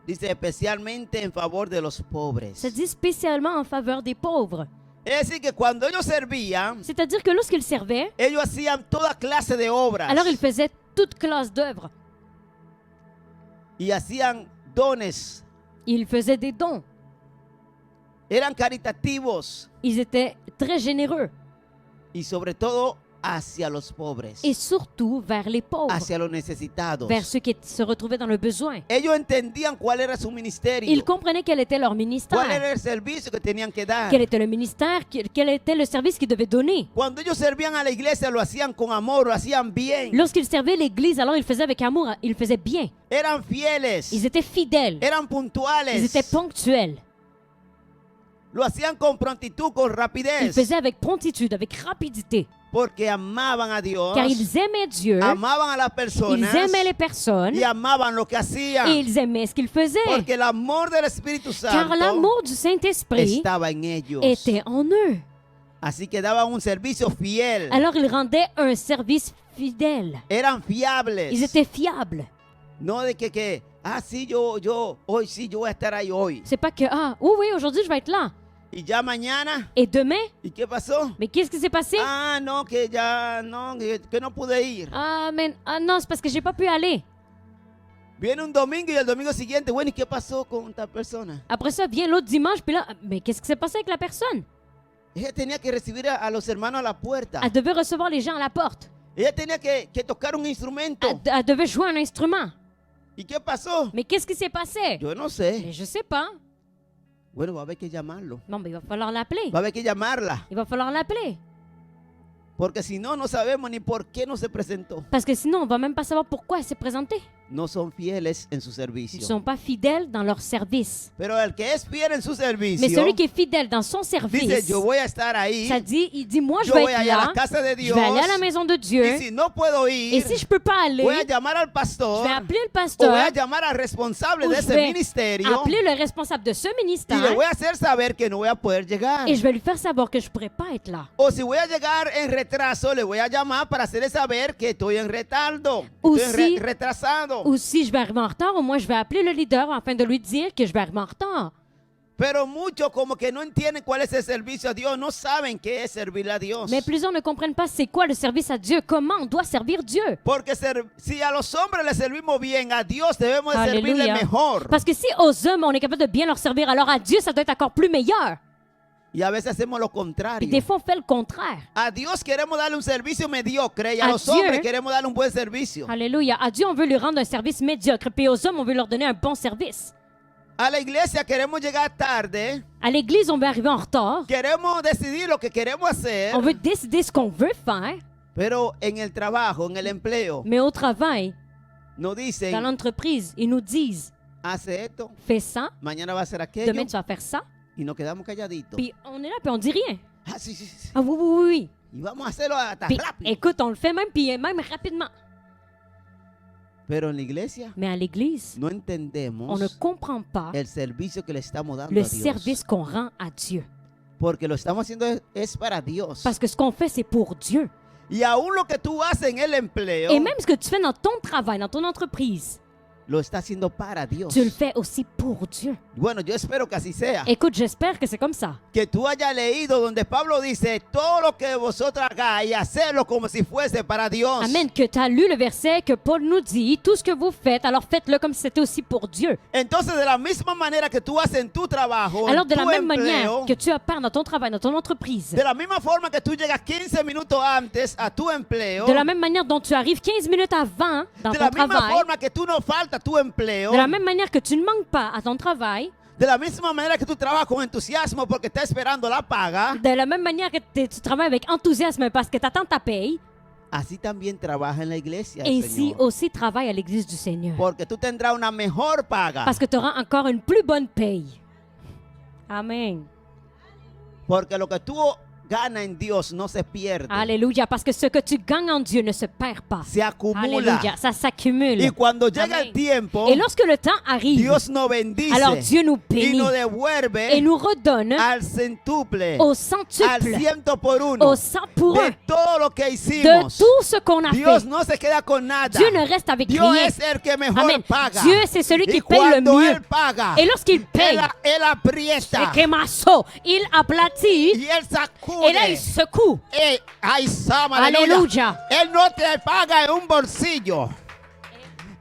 Dice especialmente en favor de los pobres. Ça dit spécialement en faveur des pauvres. Es decir, que cuando ellos servían, C'est-à-dire que lorsqu'ils servaient, ellos hacían toda clase de obras alors ils faisaient toute classe d'œuvres. y hacían dones. Ils faisaient des dons. Eran caritativos Ils étaient très généreux. y sobre todo hacia los pobres, Et surtout vers les pauvres, hacia los necesitados. vers ceux qui se retrouvaient dans le besoin. Ellos entendían cuál era su ministerio, Ils comprenaient quel était leur cuál ministère, era el servicio que tenían que dar. quel était le ministère, quel était le service qu'ils devaient donner. Cuando ellos servían a la iglesia lo hacían con amor, lo hacían bien. Lorsqu'ils servaient l'Église, alors ils faisaient avec amour, ils faisaient bien. Eran fieles, Ils étaient fidèles, eran ils puntuales, étaient ponctuels. lo hacían con prontitud, con Ils rapidez, faisaient avec promptitude, avec rapidité, porque amaban a Dios, car ils aimaient Dieu, amaban a las ils personas aimaient les personnes y amaban lo que hacían, et ils aimaient ce qu'ils faisaient. porque el amor del Espíritu Car Santo l'amour du Saint-Esprit estaba en ellos. était en eux. Así que daban un servicio fiel, Alors ils rendaient un service fidèle. eran fiables. Ils étaient fiables. No de que sí, hoy sí, yo voy a estar ahí hoy. C'est pas que, ah, oui, oui, aujourd'hui je vais être là. Y ya mañana, Et demain, ¿y qué pasó? mais qu'est-ce qui s'est passé? Ah, no, que ya, no, que no pude ir. Ah, mais, ah non, c'est parce que j'ai pas pu aller. Viene un domingo y el domingo siguiente, bueno, ¿y qué pasó con tal persona? Après ça, vient l'autre dimanche, puis là, mais qu'est-ce qui s'est passé avec la personne? Ella tenía que recibir a los hermanos a la puerta. Elle devait recevoir les gens à la porte. Ella tenía que tocar un instrumento. Elle devait jouer un instrument. ¿Y qué pasó? Mais qu'est-ce qui s'est passé? Yo no sé. Mais je sais pas. Bueno, va a haber que llamarlo. Bon, ben, il va falloir l'appeler. Va a haber que llamarla. Il va falloir l'appeler. Porque si no, no sabemos ni por qué no se presentó. Parce que sinon, on va même pas savoir pourquoi elle s'est présentée. No son fieles en su Ils servicio. ne sont pas fidèles dans leur service. Pero el que es fiel en su servicio, Mais celui qui est fidèle dans son dice, service, yo voy a estar ahí. ça dit, il dit, moi je Yo vais voy être allá a là, la casa de je Dios. vais aller à la maison de Dieu, Y si no puedo et ir, si je peux pas aller, voy a llamar al je pastor vais appeler le o voy pasteur, a llamar al responsable ou de je ese vais ministerio appeler le responsable de ce y le ministère, voy a hacer saber que no voy a poder llegar. et je vais lui faire savoir que je pourrais pas être là. O si voy a llegar en retraso, le voy a llamar para hacerle saber que estoy en retardo, O estoy si- retrasado. Ou si je vais arriver en retard, au moins je vais appeler le leader afin de lui dire que je vais arriver en retard. Pero muchos como que no entienden cuál es el servicio a Dios, no saben qué es servirle a Dios. Mais plusieurs ne comprennent pas c'est quoi le service à Dieu, comment on doit servir Dieu. Porque si a los hombres le servimos bien, a Dios debemos de servirle Alléluia. mejor. Parce que si aux hommes, on est capable de bien leur servir, alors à Dieu, ça doit être encore plus meilleur. Y a veces hacemos lo Et contrario. des fois, on fait le contraire. A Dios queremos darle un servicio mediocre y a A los Dieu- hombres queremos darle un buen servicio. Alléluia. À Dieu, on veut lui rendre un service médiocre. Puis aux hommes, on veut leur donner un bon service. A la iglesia queremos llegar tarde, À l'église, on veut arriver en retard. queremos decidir lo que queremos hacer, On veut décider ce qu'on veut faire. pero en el trabajo, en el empleo, Mais au travail, nos dans dicen, l'entreprise, ils nous disent, hace esto, fais ça, mañana va a hacer aquello, demain tu vas faire ça. y nos quedamos calladitos. Puis on est là, puis on dit rien. Ah, sí, sí, sí. Ah oui, oui, oui, oui. Y vamos a hacerlo hasta Puis rápido. écoute, on le fait même, puis même rapidement. Pero en la iglesia Mais à l'église, no on ne entendemos comprend pas el servicio que le estamos dando le a Dios. service qu'on rend à Dieu. Porque lo estamos haciendo es para Dios. Parce que ce qu'on fait, c'est pour Dieu. Y aún lo que tú haces en el empleo, Et même ce que tu fais dans ton travail, dans ton entreprise, lo está haciendo para Dios. tu le fais aussi pour Dieu. Bueno, yo espero que así sea. Écoute, j'espère que c'est comme ça. Que tú hayas leído donde Pablo dice, todo lo que vosotros hagáis, hacerlo como si fuese para Dios. Amen. Que tu as lu le verset que Paul nous dit, tout ce que vous faites, alors faites-le comme si c'était aussi pour Dieu. Entonces, de la misma manera que tú haces en tu trabajo, Alors en de la tu même manière empleo, que tu opères dans ton travail, dans ton entreprise, de la misma forma que tú llegas 15 minutos antes a tu empleo, de la même manière dont tu arrives 15 minutes avant dans de ton la misma travail, forma que tú no faltas a tu empleo, de la même manière que tu ne manques pas à ton travail, de la misma manera que tú trabajas con entusiasmo porque estás esperando la paga, de la même manière que tu travailles avec enthousiasme parce que tu attends ta paye, así también trabaja en la iglesia et el ici Señor. aussi travaille à l'église du Seigneur. Porque tú tendrás una mejor paga. Parce que tu auras encore une plus bonne paye. Amen. Porque lo que tú gana en Dios no se pierde. Alléluia, parce que ce que tu gagnes en Dieu ne se perd pas. Se acumula. Alléluia, ça s'accumule. Y cuando llega Amen. el tiempo, Et lorsque le temps arrive, Dios nos bendice alors Dieu nous y bénit nos et devuelve nous redonne al centuple, au al centuple, ciento por uno au 100 pour un de todo lo que de hicimos. tout ce qu'on a Dios fait. no se queda con nada. Dieu ne reste avec Dios rien. es el que mejor Amen. paga. Dieu, c'est celui Y qui paye le cuando mieux. Él paga, Et lorsqu'il paye, él aprieta et Kemaso, il aplatit, y Él et là sacude. il secoue. Ay, Sam, Aleluya. aleluya. Él no te paga en un bolsillo.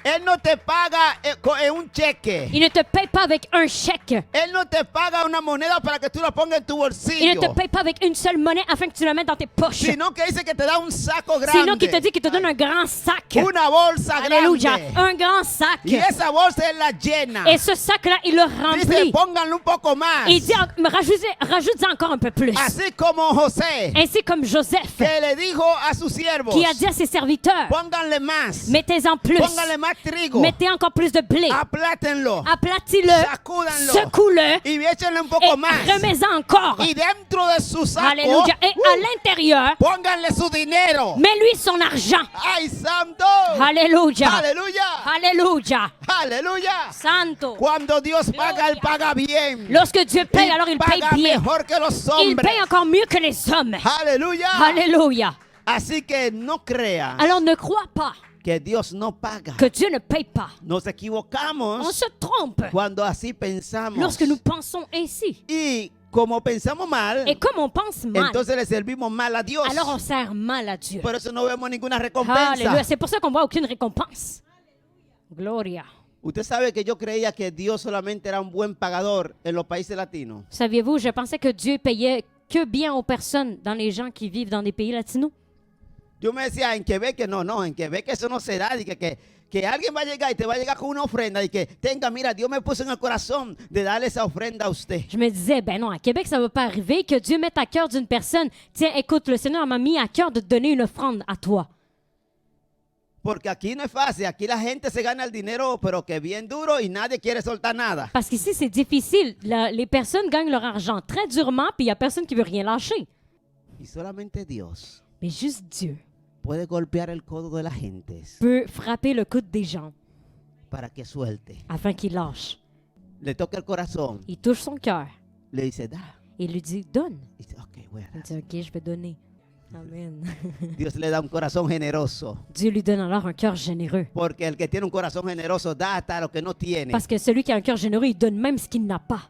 Él no te paga en un cheque. Il ne te paye pas avec un chèque. Él no te paga una moneda para que tú la pongas en tu Il ne bolsillo. te paye pas avec une seule monnaie afin que tu la mettes dans tes poches. Sino que dice que te da un saco Sinon, qu'il te grande. dit qu'il te donne un grand sac. Una bolsa Alléluia. grande. Un grand sac. Y esa bolsa él la llena. Et ce sac-là, il le Dice, remplit. pónganle un poco más. Et il dit, rajoute-en encore un peu plus. Así como José, Ainsi comme Joseph, que le dijo a sus siervos, qui a dit à ses serviteurs, pónganle más. mettez-en plus. Pónganle más trigo. Mettez encore plus de blé. Aplátenlo. Aplatis-le. Sacúdanlo. Secoue-le. Y échenle un Et poco más. remets-en encore. Y dentro de su saco, Alléluia. Et à l'intérieur, pónganle su dinero. mets-lui son argent. ¡Ay, santo! Alléluia. ¡Aleluya! Alléluia. ¡Aleluya! Santo. Cuando Dios paga, Él paga bien. Lorsque Dieu paye, Y alors il paye paga bien. mejor que los Il hombres. paye encore mieux que les hommes. ¡Aleluya! Alléluia. Así que no creas Alors ne crois pas que Dios no paga. que Dieu ne paye pas. Nos On equivocamos se trompe cuando así pensamos. lorsque nous pensons ainsi. Y como pensamos mal, Et comme on pense mal, entonces le servimos mal a Dios. alors on sert mal à Dieu. Por eso no vemos ninguna Alléluia. recompensa. C'est pour ça qu'on voit aucune récompense. Gloria. Usted sabe que yo creía que Dios solamente era un buen pagador en los países latinos. Saviez-vous, je pensais que Dieu payait que bien aux personnes dans les gens qui vivent dans des pays latinos. Yo me decía, en Quebec, no, en Quebec eso no se da. Y que alguien va a llegar y te va a llegar con una ofrenda y que tenga, mira, Dios me puso en el corazón de darle esa ofrenda a usted. Je me disais, ben non, à Québec, ça ne va pas arriver que Dieu mette à cœur d'une personne, tiens, écoute, le Seigneur m'a mis à cœur de te donner une offrande à toi. Porque aquí no es fácil, aquí la gente se gana el dinero, pero que bien duro y nadie quiere soltar nada. Parce qu'ici, c'est difficile. Les personnes gagnent leur argent très durement, puis il n'y a personne qui veut rien lâcher. Y solamente Dios Mais juste Dieu puede golpear el codo de la gente peut frapper le coude des gens para que suelte. afin qu'ils lâchent. Le toca el corazón, Il touche son cœur le dice, da. et il lui dit, donne. Y dice, ok, voy a Il dar. dit, OK, je vais donner. Amen. Dios le da un corazón generoso. Dieu lui donne alors un cœur généreux. Porque el que tiene un corazón generoso da hasta lo que no tiene. Parce que celui qui a un cœur généreux, il donne même ce qu'il n'a pas.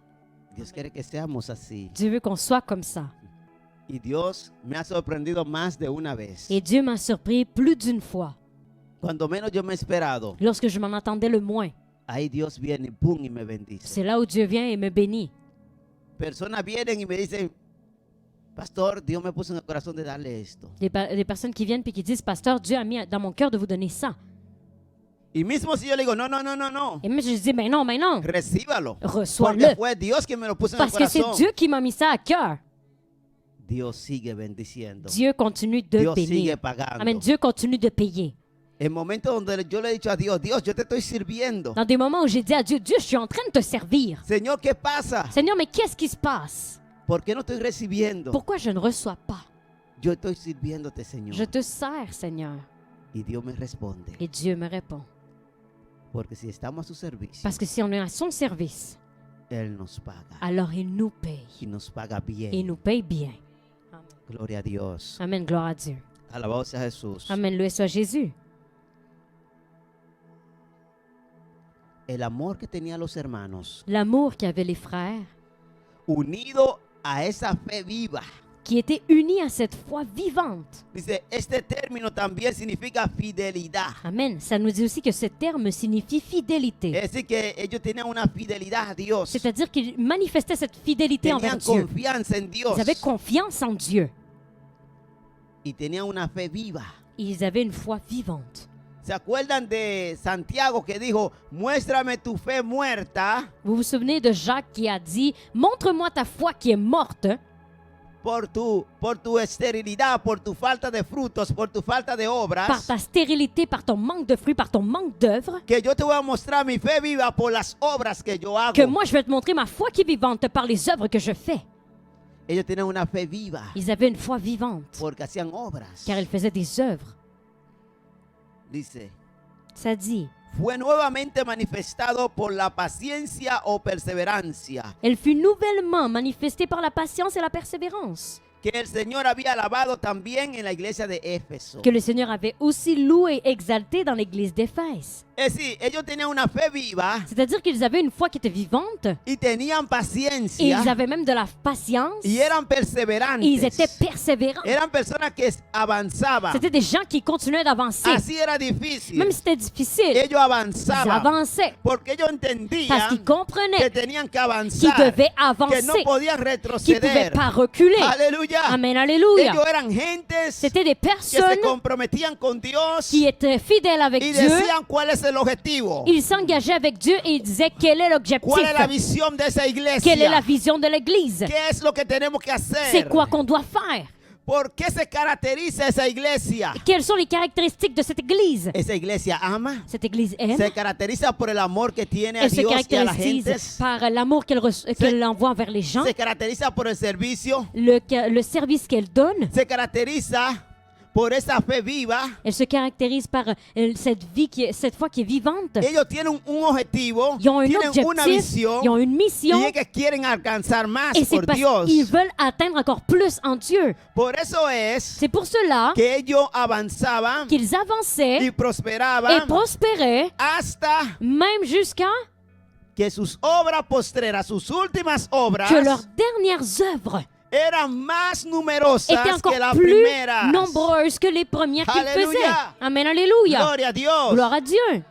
Dios quiere que seamos así. Dieu veut qu'on soit comme ça. Y Dios me ha sorprendido más de una vez. Et Dieu m'a surpris plus d'une fois. Cuando menos yo me he esperado, Lorsque je m'en attendais le moins, ahí Dios viene y pum y me bendice. c'est là où Dieu vient et me bénit. Personas vienen y me dicen, pastor, Dios me puso en el corazón de darle esto. Des personnes qui viennent et qui disent, Pasteur, Dieu a mis dans mon cœur de vous donner ça. Y mismo si yo le digo, no, no, no, no, no, Et moi, je dis, mais non, recíbalo. Porque reçois-le. fue Dios quien me lo puso en el Parce que c'est corazón. Dieu qui m'a mis ça à cœur. Dios sigue bendiciendo. Dieu continue de Dios sigue bénir. pagando. Amen. Dieu continue de payer. El momento donde yo le he dicho a Dios, Dios, yo te estoy sirviendo. Dans des moments où j'ai dit à Dieu, Dieu, je suis en train de te servir. Señor, ¿qué pasa? Seigneur, mais qu'est-ce qui se passe? ¿Por qué no estoy recibiendo? Pourquoi je ne reçois pas? Yo estoy sirviéndote, Señor. Je te sers, Seigneur. Y Dios me responde. Et Dieu me répond. Porque si estamos a su servicio, Parce que si on est à son service, Él nos paga. alors il nous paye. Y nos paga bien. Et il nous paye bien. Gloria a Dios. Amen, gloire à Dieu. Alabado sea Jesús. Amen, loué soit Jésus. El amor que tenían los hermanos, L'amour qu'avaient les frères, unido a esa fe viva. qui étaient unis à cette foi vivante. Dice, este término también significa fidelidad. Amen. Ça nous dit aussi que ce terme signifie fidélité. Es decir, que ellos tenían una fidelidad a Dios. C'est-à-dire qu'ils manifestaient cette fidélité envers Tenían Dieu. confianza en Dios. Ils avaient confiance en Dieu. Y tenían una fe viva. Ils avaient une foi vivante. ¿Se acuerdan de Santiago que dijo, muéstrame tu fe muerta Vous vous souvenez de Jacques qui a dit, montre-moi ta foi qui est morte por tu esterilidad, por tu falta de frutos, por tu falta de par obras? ta stérilité, par ton manque de fruits, par ton manque d'œuvres, Que yo te voy a mostrar mi fe viva por las obras que yo hago. que moi je vais te montrer ma foi qui est vivante par les œuvres que je fais. Ellos tenían una fe viva Ils avaient une foi vivante, porque hacían obras. car ils faisaient des œuvres. Dice, Ça dit, fue nuevamente manifestado por la paciencia o perseverancia elle fut nouvellement manifestée par la patience et la persévérance, que el Señor había alabado también en la iglesia de Éfeso. que le Seigneur avait aussi loué et exalté dans l'église d'Éphèse. Es decir, ellos tenían una fe viva C'est-à-dire qu'ils avaient une foi qui était vivante, y tenían et paciencia ils avaient même de la patience, y eran et ils étaient perseverantes. persévérants. Eran personas que avanzaban. C'était des gens qui continuaient d'avancer, Así era difícil. même si c'était difficile. Ellos Ils avanzaban avançaient porque ellos parce entendían qu'ils comprenaient que tenían que qu'ils avanzar, devaient que no avancer, podían qu'ils ne pouvaient retroceder. pas reculer. Aleluya. Amen, alléluia. Ellos eran gentes C'était des que se personnes comprometían con Dios qui étaient fidèles avec y Dieu. decían cuál es el objetivo, Ils s'engageaient avec Dieu et ils disaient quel est l'objectif, cuál es la visión de esa quelle est la iglesia, vision de l'Église, qué es lo que tenemos que c'est hacer, quoi qu'on doit faire, por qué se caracteriza esa iglesia. quelles sont les caractéristiques de cette Église. Esa iglesia ama, Cette Église aime, se caracteriza por el amor que tiene a elle se Dios y a la caractérise gente, par l'amour qu'elle envoie envers les gens, se caracteriza por el servicio, le service qu'elle donne. se caracteriza por esa fe viva. Elle se caractérise par cette foi qui est vivante. Ellos tienen un objetivo, Ils ont un tienen una objectif, visión ils ont une mission, y es que quieren alcanzar más et c'est por parce Dios. qu'ils veulent atteindre encore plus en Dieu. Por eso es C'est pour cela que ellos avanzaban qu'ils avançaient y et prosperaban prospéraient, hasta même jusqu'à que sus obras postreras, sus últimas obras, que leurs dernières œuvres eran más numerosas étaient encore que las plus primeras. nombreuses que les premières qu'ils Alléluia. faisaient. Amen, alléluia. Gloria a Dios. Gloire à Dieu.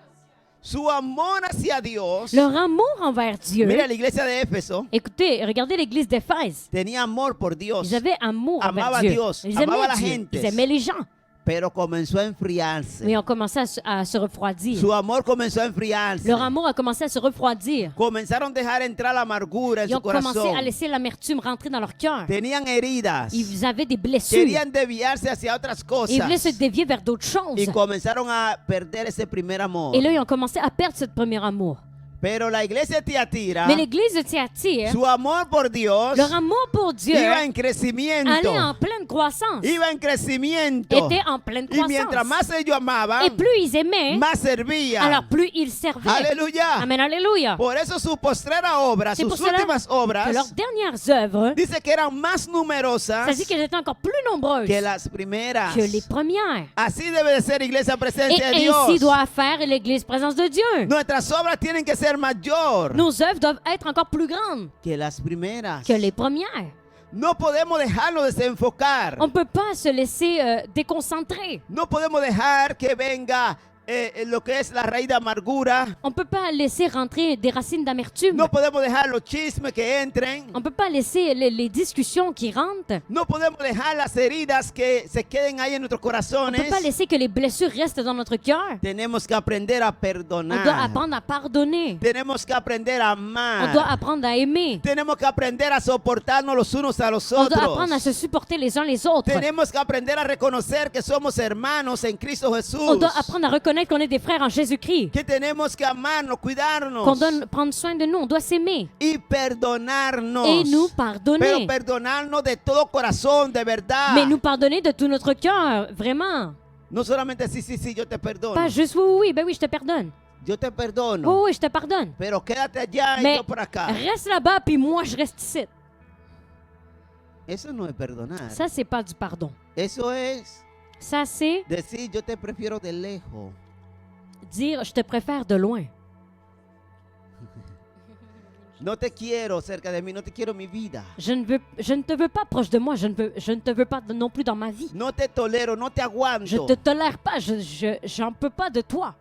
Su amor hacia Dios. Leur amour envers Dieu. Mira la iglesia de Éfeso. Écoutez, regardez l'église d'Éphèse. Tenía amor por Dios, Ils avaient amour envers Amaba a Dieu. Dios, Ils amaba a aimaient la Dieu. gentes. Ils aimaient les gens. pero comenzó a enfriarse. Mais on commençait à se refroidir. Su amor comenzó a enfriarse. Leur amour a commencé à se refroidir. Comenzaron a dejar entrar la amargura en Ils su ont commencé corazón. à laisser l'amertume rentrer dans leur cœur. Tenían heridas. Ils avaient des blessures. Querían desviarse hacia otras Ils voulaient se cosas. dévier vers d'autres choses. Y comenzaron a perder ese primer amor. Et là, ils ont commencé à perdre ce premier amour. Pero la iglesia de Tiatira, Mais l'église de Thyatire, su amor por Dios leur amour pour Dieu iba en crecimiento. allait en pleine croissance. Iba en crecimiento. Était en pleine Y mientras croissance. más ellos amaban, Et plus ils aimaient, más servían. alors plus ils servaient. Aleluya. Amen, alléluia. Por eso su postrera obra, C'est sus pour cela últimas que leurs obras, dernières œuvres, dice que eran más ça numerosas dit qu'elles étaient encore plus nombreuses que las primeras. que les premières. Así debe de ser iglesia Et presencia de ainsi Dios. doit faire l'église présence de Dieu. Nuestras obras tienen que ser mayor Nos œuvres doivent être encore plus grandes que las primeras. que les premières. No podemos dejarnos desenfocar. On ne peut pas se laisser déconcentrer. No podemos dejar que venga lo que es la raíz de amargura. On ne peut pas laisser rentrer des racines d'amertume. No podemos dejar los chismes que entren. On ne peut pas laisser les discussions qui rentrent. No podemos dejar las heridas que se queden ahí en nuestros On ne corazones. peut pas laisser que les blessures restent dans notre cœur. Tenemos que aprender a On doit perdonar. apprendre à pardonner. Tenemos que aprender a On doit amar. apprendre à aimer. Tenemos que aprender a soportarnos los unos a los On doit apprendre à otros. se supporter les uns les autres. Tenemos que aprender a reconocer que somos hermanos en Cristo On Jesús. doit apprendre à reconnaître qu'on est des frères en Jésus-Christ. Que tenemos que amarnos, Qu'on cuidarnos doit prendre soin de nous. On doit s'aimer. y perdonarnos. Et nous Pero pardonner. perdonarnos de todo corazón, de verdad. Mais nous pardonner de tout notre cœur. Vraiment. No solamente sí, yo te perdono. Pas juste oui, oui, oui. Ben oui, je te pardonne. Yo te perdono. Oui, oui, je te pardonne. Pero quédate allá y Mais yo por acá. reste là-bas, puis moi, je reste ici. Eso no es perdonar. Ça, c'est pas du pardon. Eso es Ça, c'est decir yo te prefiero de lejos. dire je te préfère de loin. No te quiero cerca de mí, no te quiero mi vida. Je ne te veux pas proche de moi. Je ne te veux pas non plus dans ma vie. No te tolero, no te Je aguanto. te tolère pas. J'en peux pas de toi.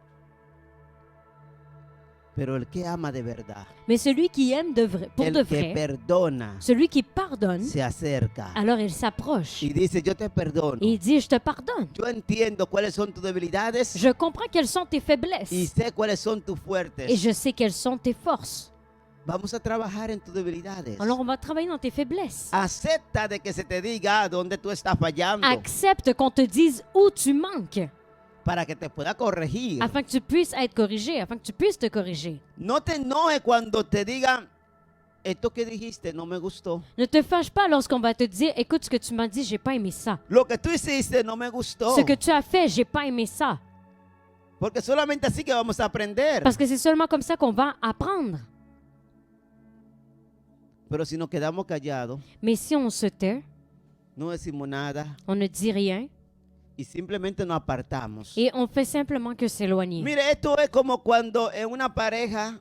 Pero el que ama de verdad, Mais celui qui aime pour de el que vrai, perdona, celui qui pardonne, se acerca alors il s'approche y dice yo te perdono. et il dit je te pardonne. Yo entiendo cuáles son tus debilidades Je comprends quelles sont tes y faiblesses sé cuáles son tus fuertes. et je sais quelles sont tes forces. Vamos a trabajar en tus debilidades. Alors on va travailler dans tes faiblesses. Acepta de que se te diga dónde tú estás fallando Accepte qu'on te dise où tu manques para que te pueda corregir. afin que tu puisses être corrigé, afin que tu puisses te corriger. No te enojes cuando te digan esto que dijiste no me gustó. Ne te fâche pas lorsqu'on va te dire, écoute, ce que tu m'as dit, j'ai pas aimé ça. Lo que tú hiciste no me gustó. Ce que tu as fait, j'ai pas aimé ça. Porque solamente así que vamos a aprender. Parce que c'est seulement comme ça qu'on va apprendre. Pero si nos quedamos callados, Mais si on se tait, no decimos nada on ne dit rien y simplemente nos apartamos. et on fait simplement que s'éloigner. Mire, esto es como cuando en una pareja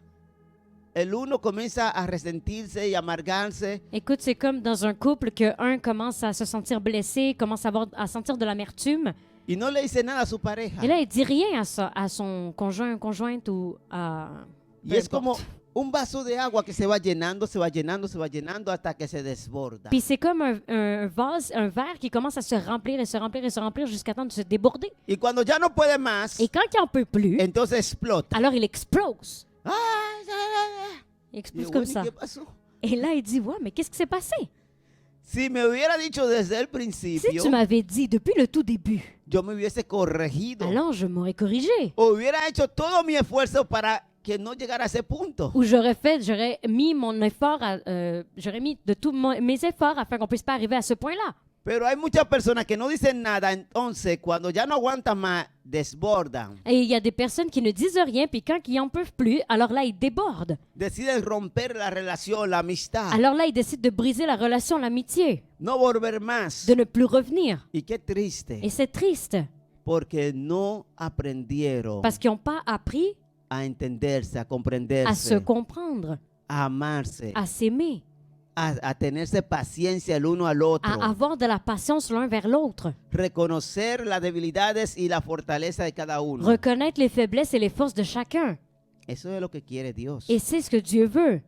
el uno comienza a resentirse y amargarse Écoute, c'est comme dans un couple que un commence à se sentir blessé, commence à sentir de l'amertume, y no le dice nada a su pareja. et là, il dit rien à son conjoint, conjointe ou à... Y peu es como importe. un vaso de agua que se va llenando, se va llenando, se va llenando hasta que se desborda. Puis c'est comme un vase, un verre qui commence à se remplir et se remplir et se remplir jusqu'à temps de se déborder. Y cuando ya no puede más, Et quand il n'en peut plus, entonces explota. alors il explose. ¡Ay, ay, ay! Il Y explose yo, comme bueno, ¿y ça. qué pasó? Et là, il dit, ouais, mais qu'est-ce qui s'est passé? Si me hubiera dicho desde el Si principio, tu m'avais dit depuis le tout début, yo me hubiese corregido. alors je m'aurais corrigé. O hubiera hecho todo mi esfuerzo para que no llegara a ese punto. Ou j'aurais mis mon effort, j'aurais mis de tous mes efforts afin qu'on puisse pas arriver à ce point-là. Pero hay muchas personas que no dicen nada, entonces cuando ya no aguantan más, desbordan. Et il y a des personnes qui ne disent rien, puis quand ils n'en peuvent plus, alors là, ils débordent. Deciden romper la relación, la amistad, Alors là, ils décident de briser la relation, l'amitié, no volver más. de ne plus revenir. Y qué triste, Et c'est triste, porque no aprendieron parce qu'ils n'ont pas appris a entenderse, a à se comprenderse, comprendre, a amarse, à s'aimer, a tenerse paciencia el uno al otro, à avoir de la patience l'un vers l'autre, reconocer las debilidades y la fortaleza de cada uno. reconnaître les faiblesses et les forces de chacun. Eso es lo que quiere Dios. Et c'est ce que Dieu veut.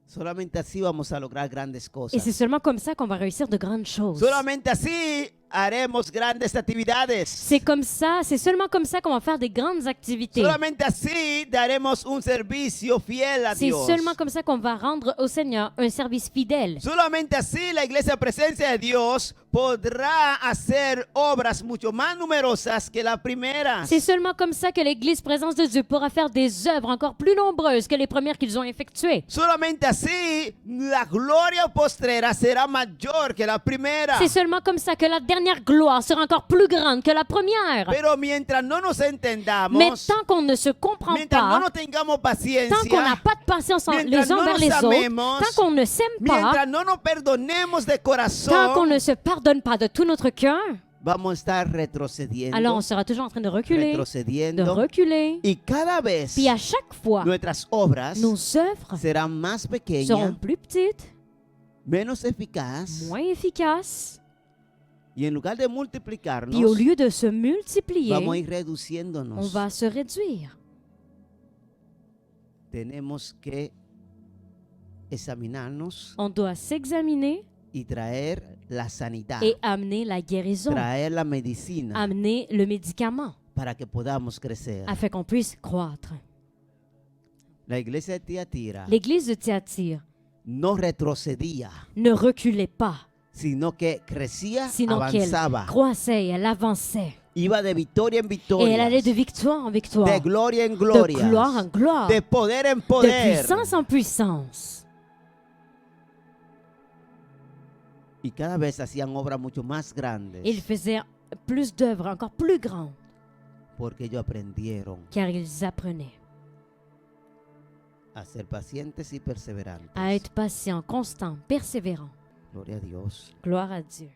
Solamente así vamos a lograr grandes Et c'est cosas. seulement comme ça qu'on va réussir de grandes choses. Solamente así haremos grandes actividades. C'est comme ça, c'est seulement comme ça qu'on va faire des grandes activités. Solamente así daremos un servicio fiel a C'est Dios. seulement comme ça qu'on va rendre au Seigneur un service fidèle. Solamente así la iglesia presencia de Dios podrá hacer obras mucho más numerosas que las primeras. C'est seulement comme ça que l'Église présence de Dieu pourra faire des œuvres encore plus nombreuses que les premières qu'ils ont effectuées. Solamente así la gloria postrera será mayor que la primera. C'est seulement comme ça que la dernière gloire sera encore plus grande que la première. Pero mientras no nos entendamos, Mais tant qu'on ne se comprend mientras no pas, nos tengamos tant qu'on n'a paciencia, pas de patience mientras les uns no vers nos les amemos, autres, tant qu'on ne s'aime pas, mientras no nos perdonemos de tant qu'on corazón, ne se pardonne pas de tout notre cœur, vamos a estar retrocediendo, alors on sera toujours en train de reculer, y cada vez Puis à chaque fois, nuestras obras nos œuvres serán más seront pequeñas, plus petites, menos eficaces, moins efficaces. y en lugar de Puis au multiplicarnos, lieu de se multiplier, vamos a ir on reduciéndonos. va se réduire. Tenemos que examinarnos On doit s'examiner y traer la sanidad, et amener la guérison, traer la medicina amener le médicament, para que podamos crecer. afin qu'on puisse croître. La iglesia de Tiatira L'église de Thyatire no retrocedía, ne reculait pas, sino que crecía, sinon qu'elle avanzaba, croissait, elle avançait. iba de victoria en Et victoria, elle allait de victoire en victoire, de gloria en de gloria, gloire en gloire, de poder en de poder. puissance en puissance. Y cada vez hacían obras mucho más grandes, Ils faisaient plus d'œuvres encore plus grandes, porque ellos aprendieron car ils apprenaient a ser pacientes y perseverantes. à être patients, constants, persévérants. Gloria a Dios. Gloire à Dieu.